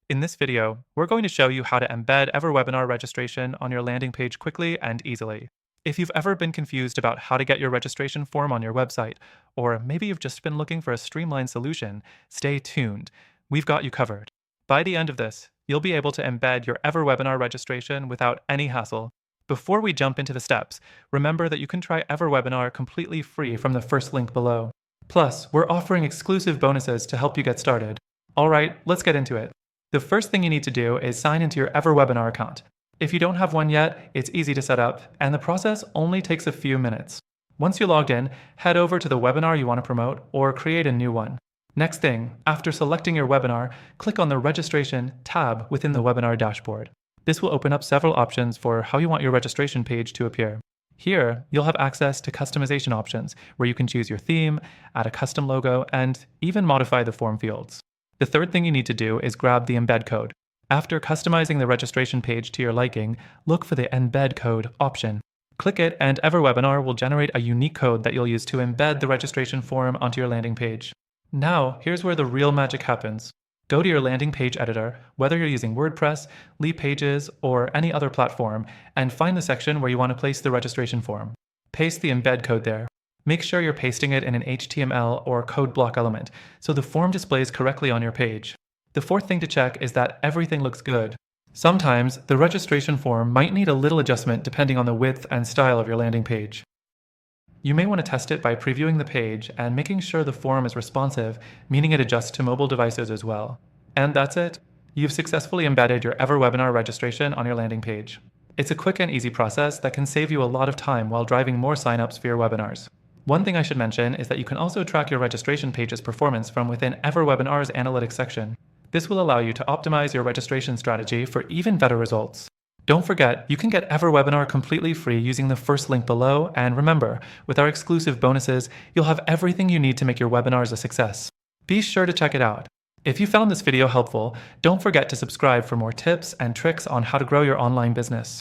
In this video, we're going to show you how to embed EverWebinar registration on your landing page quickly and easily. If you've ever been confused about how to get your registration form on your website, or maybe you've just been looking for a streamlined solution, stay tuned. We've got you covered. By the end of this, you'll be able to embed your EverWebinar registration without any hassle. Before we jump into the steps, remember that you can try EverWebinar completely free from the first link below. Plus, we're offering exclusive bonuses to help you get started. All right, let's get into it. The first thing you need to do is sign into your EverWebinar account. If you don't have one yet, it's easy to set up, and the process only takes a few minutes. Once you're logged in, head over to the webinar you want to promote or create a new one. Next thing, after selecting your webinar, click on the Registration tab within the webinar dashboard. This will open up several options for how you want your registration page to appear. Here, you'll have access to customization options, where you can choose your theme, add a custom logo, and even modify the form fields. The third thing you need to do is grab the embed code. After customizing the registration page to your liking, look for the embed code option. Click it and EverWebinar will generate a unique code that you'll use to embed the registration form onto your landing page. Now, here's where the real magic happens. Go to your landing page editor, whether you're using WordPress, Leap Pages, or any other platform, and find the section where you want to place the registration form. Paste the embed code there. Make sure you're pasting it in an HTML or code block element, so the form displays correctly on your page. The fourth thing to check is that everything looks good. Sometimes, the registration form might need a little adjustment depending on the width and style of your landing page. You may want to test it by previewing the page and making sure the form is responsive, meaning it adjusts to mobile devices as well. And that's it. You've successfully embedded your EverWebinar registration on your landing page. It's a quick and easy process that can save you a lot of time while driving more signups for your webinars. One thing I should mention is that you can also track your registration page's performance from within EverWebinar's analytics section. This will allow you to optimize your registration strategy for even better results. Don't forget, you can get EverWebinar completely free using the first link below, and remember, with our exclusive bonuses, you'll have everything you need to make your webinars a success. Be sure to check it out. If you found this video helpful, don't forget to subscribe for more tips and tricks on how to grow your online business.